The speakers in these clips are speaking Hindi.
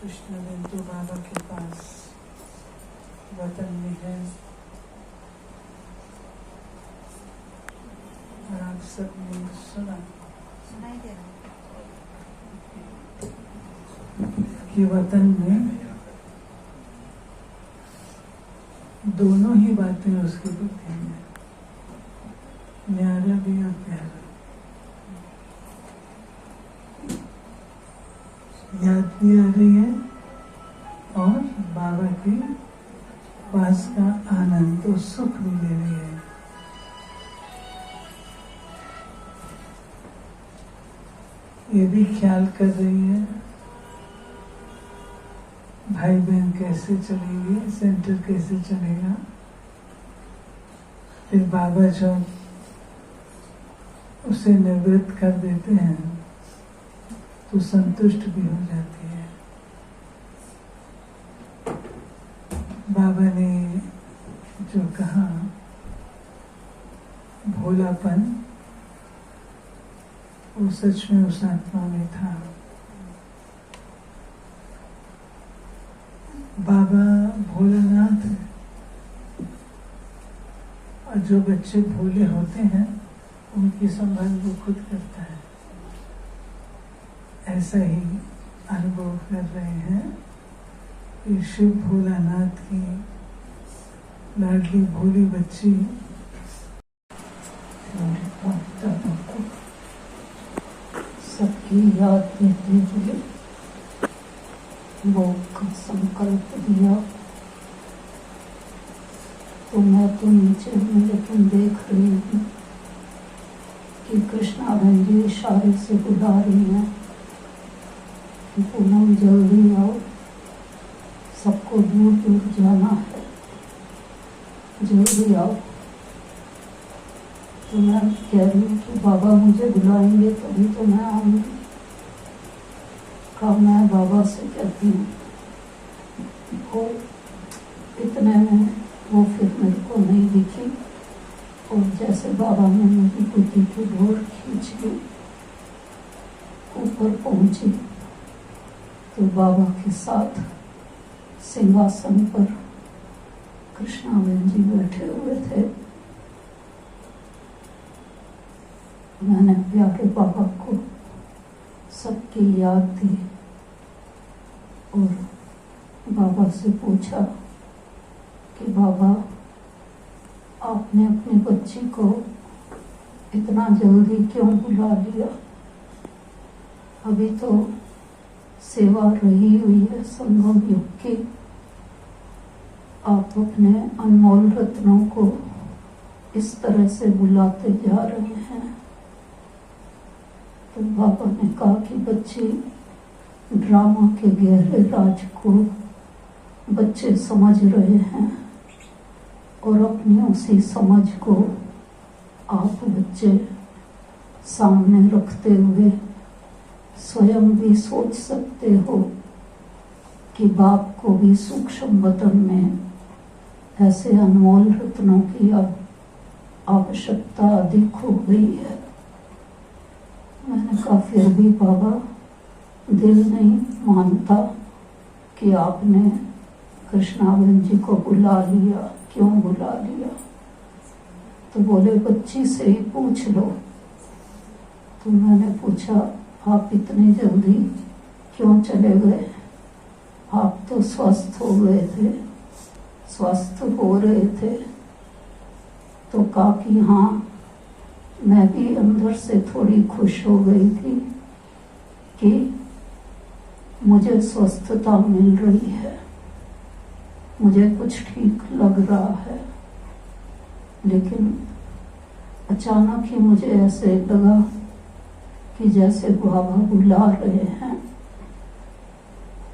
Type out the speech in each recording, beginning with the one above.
कृष्ण बिंदु बाबा के पास वतन में है और आप सबने सुनाई दे रहा कि वतन में दोनों ही बातें उसके बुद्धि में, न्यारा भी और प्यारा। याद भी आ रही है और बाबा के पास का आनंद और सुख भी ले रही है। ये भी ख्याल कर रही है भाई बहन कैसे चलेंगे, सेंटर कैसे चलेगा। फिर बाबा जब उसे निवृत्त कर देते हैं तो संतुष्ट भी हो जाती है। बाबा ने जो कहा भोलापन, वो सच में उस आत्मा में था। बाबा भोलेनाथ है और जो बच्चे भोले होते हैं उनकी संभाल वो खुद करता है। ऐसा ही अनुभव कर रहे हैं कि शिव भोलानाथ की लाडली भोली बच्ची सबकी याद देते हुए वो संकल्प दिया तो मैं तो नीचे हूँ, लेकिन देख रही हूँ कि कृष्णा बहन जी इशारे से बुला रही हैं कि पूनम जल्दी आओ, सबको दूर दूर जाना है, जल्दी आओ। तो मैं कह रही हूँ कि बाबा मुझे बुलाएंगे तभी तो मैं आऊँगी। कहा मैं बाबा से कहती हूँ, वो इतने में वो फिर मेरे को नहीं दिखी और जैसे बाबा ने मेरी बुद्धि की डोर खींच ली, ऊपर पहुंची तो बाबा के साथ सिंहासन पर कृष्णा बहन जी बैठे हुए थे। मैंने प्यारे बाबा को सबकी याद दी और बाबा से पूछा कि बाबा आपने अपनी बच्ची को इतना जल्दी क्यों बुला लिया? अभी तो सेवा रही हुई है संगम युग की, आप अपने अनमोल रत्नों को इस तरह से बुलाते जा रहे हैं। तो बाबा ने कहा कि बच्ची ड्रामा के गहरे राज को बच्चे समझ रहे हैं और अपनी उसी समझ को आप बच्चे सामने रखते हुए स्वयं भी सोच सकते हो कि बाप को भी सूक्ष्म वतन में ऐसे अनमोल रत्नों की अब आवश्यकता अधिक हो गई है। मैंने कहा फिर भी बाबा दिल नहीं मानता कि आपने कृष्णा बहन जी को बुला लिया, क्यों बुला लिया? तो बोले बच्ची से ही पूछ लो। तो मैंने पूछा आप इतनी जल्दी क्यों चले गए? आप तो स्वस्थ हो गए थे, स्वस्थ हो रहे थे। तो कहा कि हाँ, मैं भी अंदर से थोड़ी खुश हो गई थी कि मुझे स्वस्थता मिल रही है, मुझे कुछ ठीक लग रहा है। लेकिन अचानक ही मुझे ऐसे लगा कि जैसे बाबा बुला रहे हैं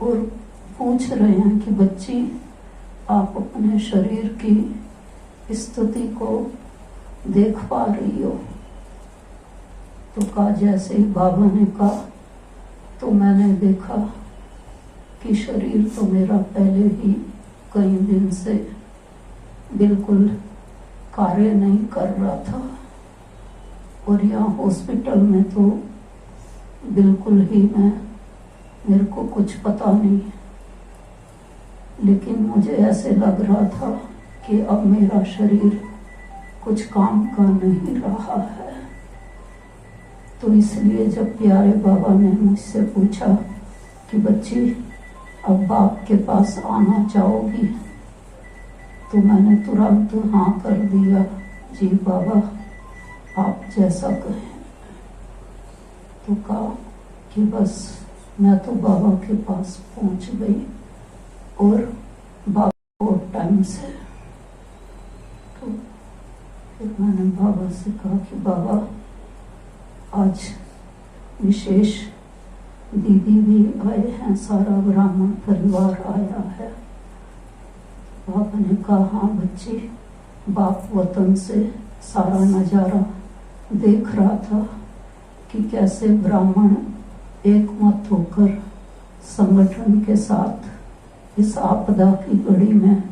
और पूछ रहे हैं कि बच्ची आप अपने शरीर की स्थिति को देख पा रही हो? तो कहा जैसे ही बाबा ने कहा तो मैंने देखा कि शरीर तो मेरा पहले ही कई दिन से बिल्कुल कार्य नहीं कर रहा था और यहाँ हॉस्पिटल में तो बिल्कुल ही मैं मेरे को कुछ पता नहीं, लेकिन मुझे ऐसे लग रहा था कि अब मेरा शरीर कुछ काम का नहीं रहा है। तो इसलिए जब प्यारे बाबा ने मुझसे पूछा कि बच्ची अब बाप के पास आना चाहोगी, तो मैंने तुरंत हाँ कर दिया, जी बाबा आप जैसा कहें। तो कहा कि बस मैं तो बाबा के पास पहुंच गई और बाबा को टाइम से। तो फिर मैंने बाबा से कहा कि बाबा आज विशेष दीदी भी आए हैं, सारा ब्राह्मण परिवार आया है। बाबा ने कहा हाँ बच्ची, बाप वतन से सारा नज़ारा देख रहा था कि कैसे ब्राह्मण एक मत होकर संगठन के साथ इस आपदा की घड़ी में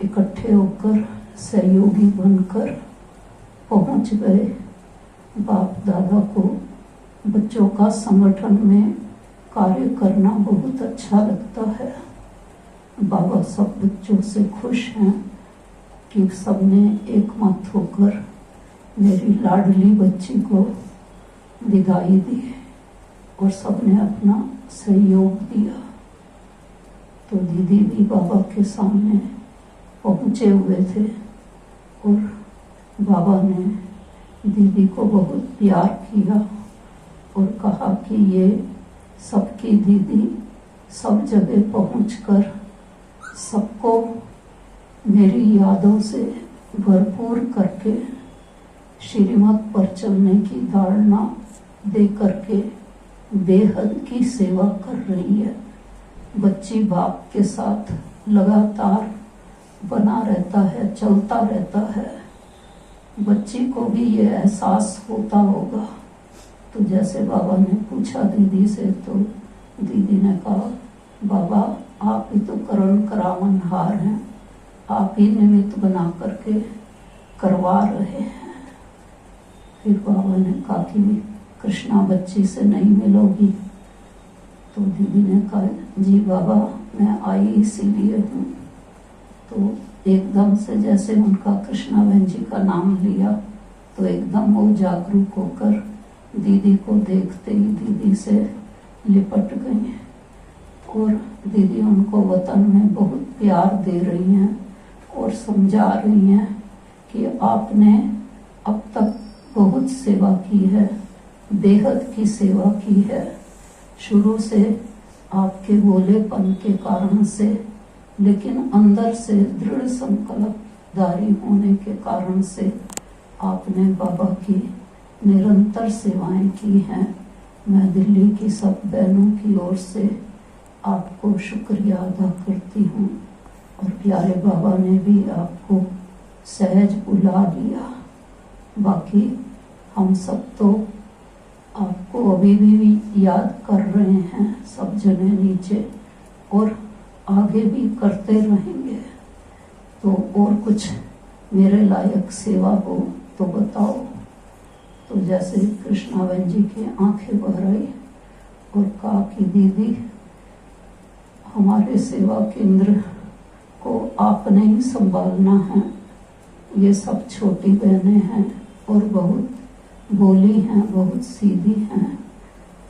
इकट्ठे होकर सहयोगी बनकर पहुंच गए। बाप दादा को बच्चों का संगठन में कार्य करना बहुत अच्छा लगता है। बाबा सब बच्चों से खुश हैं कि सबने एक मत होकर मेरी लाडली बच्ची को विदाई दी और सबने अपना सहयोग दिया। तो दीदी भी बाबा के सामने पहुंचे हुए थे और बाबा ने दीदी को बहुत प्यार किया और कहा कि ये सबकी दीदी सब जगह पहुंचकर सबको मेरी यादों से भरपूर करके श्रीमत पर चलने की धारणा दे करके बेहद की सेवा कर रही है। बच्ची बाप के साथ लगातार बना रहता है, चलता रहता है। बच्ची को भी ये एहसास होता होगा। तो जैसे बाबा ने पूछा दीदी से, तो दीदी ने कहा बाबा आप ही तो करण करावनहार हैं, आप ही निमित्त बना करके करवा रहे हैं। फिर बाबा ने कहा कि कृष्णा बच्ची से नहीं मिलोगी? तो दीदी ने कहा जी बाबा मैं आई इसीलिए हूँ। तो एकदम से जैसे उनका कृष्णा बहन जी का नाम लिया तो एकदम वो जागरूक होकर दीदी को देखते ही दीदी से लिपट गई और दीदी उनको वतन में बहुत प्यार दे रही हैं और समझा रही हैं कि आपने अब तक बहुत सेवा की है, बेहद की सेवा की है। शुरू से आपके भोलेपन के कारण से, लेकिन अंदर से दृढ़ संकल्पधारी होने के कारण से आपने बाबा की निरंतर सेवाएं की हैं। मैं दिल्ली की सब बहनों की ओर से आपको शुक्रिया अदा करती हूँ और प्यारे बाबा ने भी आपको सहज बुला लिया। बाकी हम सब तो आपको अभी भी याद कर रहे हैं, सब जने नीचे, और आगे भी करते रहेंगे। तो और कुछ मेरे लायक सेवा हो तो बताओ। तो जैसे कृष्णाबेन जी की आंखें भर आई और कहा कि दीदी हमारे सेवा केंद्र को आपने ही संभालना है। ये सब छोटी बहनें हैं और बहुत भोली हैं, बहुत सीधी हैं,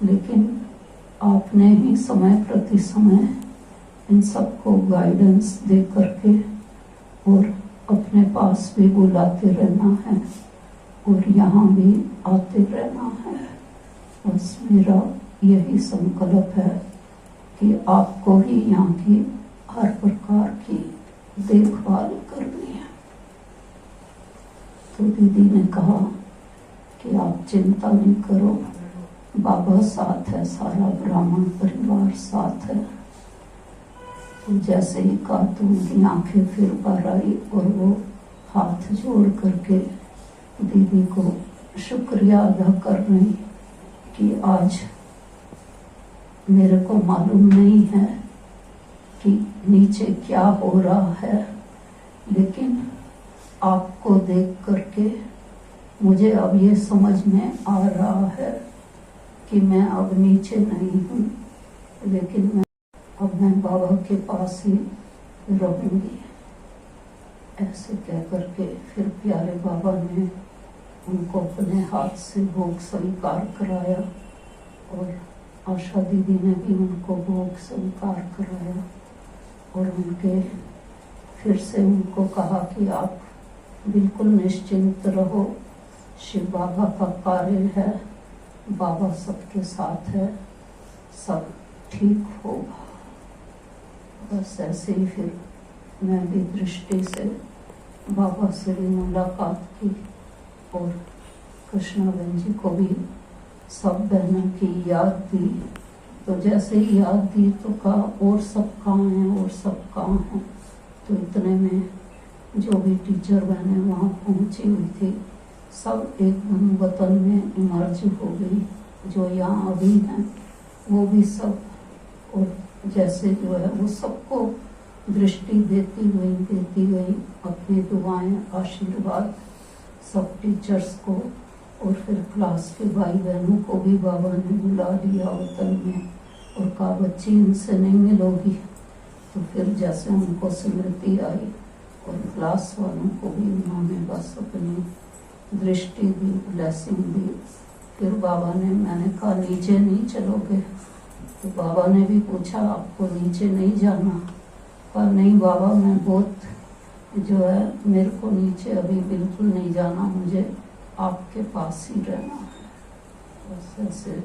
लेकिन आपने ही समय प्रति समय इन सबको गाइडेंस दे करके और अपने पास भी बुलाते रहना है और यहाँ भी आते रहना है। बस मेरा यही संकल्प है कि आपको ही यहाँ की हर प्रकार की देखभाल करनी है। तो दीदी ने कहा कि आप चिंता नहीं करो, बाबा साथ है, सारा ब्राह्मण परिवार साथ है। तो जैसे ही कहा तो उनकी आंखें फिर बाहर आई और वो हाथ जोड़ करके दीदी को शुक्रिया अदा कर रही कि आज मेरे को मालूम नहीं है कि नीचे क्या हो रहा है, लेकिन आपको देख करके मुझे अब ये समझ में आ रहा है कि मैं अब नीचे नहीं हूँ, लेकिन अब मैं बाबा के पास ही रहूंगी। ऐसे कह करके फिर प्यारे बाबा ने उनको अपने हाथ से भोग स्वीकार कराया और आशा दीदी ने भी उनको भोग स्वीकार कराया और उनके फिर से उनको कहा कि आप बिल्कुल निश्चिंत रहो, शिव बाबा का कार्य है, बाबा सबके साथ है, सब ठीक होगा। बस ऐसे ही फिर मैं भी दृष्टि से बाबा से भी मुलाकात की और कृष्णाबेन जी को भी सब बहनों की याद दी। तो जैसे ही याद दी तो कहा और सब कहाँ हैं, और सब कहाँ हैं। तो इतने में जो भी टीचर बहनें वहाँ पहुँची हुई थी सब एकदम वतन में इमर्ज हो गई। जो यहाँ अभी हैं वो भी सब, और जैसे जो है वो सबको दृष्टि देती गई अपनी दुआएं आशीर्वाद सब टीचर्स को। और फिर क्लास के भाई बहनों को भी बाबा ने बुला लिया वतन में और कहा बच्ची इनसे नहीं मिलोगी। तो फिर जैसे उनको स्मृति आई और क्लास वालों को भी उन्होंने बस अपनी दृष्टि दी, ब्लेसिंग दी। फिर बाबा ने, मैंने कहा नीचे नहीं चलोगे? तो बाबा ने भी पूछा आपको नीचे नहीं जाना? कहा नहीं बाबा, मैं बहुत जो है मेरे को नीचे अभी बिल्कुल नहीं जाना, मुझे आपके पास ही रहना है। बस ऐसे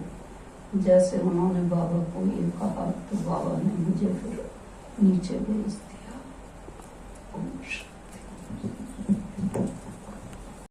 जैसे उन्होंने बाबा को ये कहा तो बाबा ने मुझे फिर नीचे भेज दिया।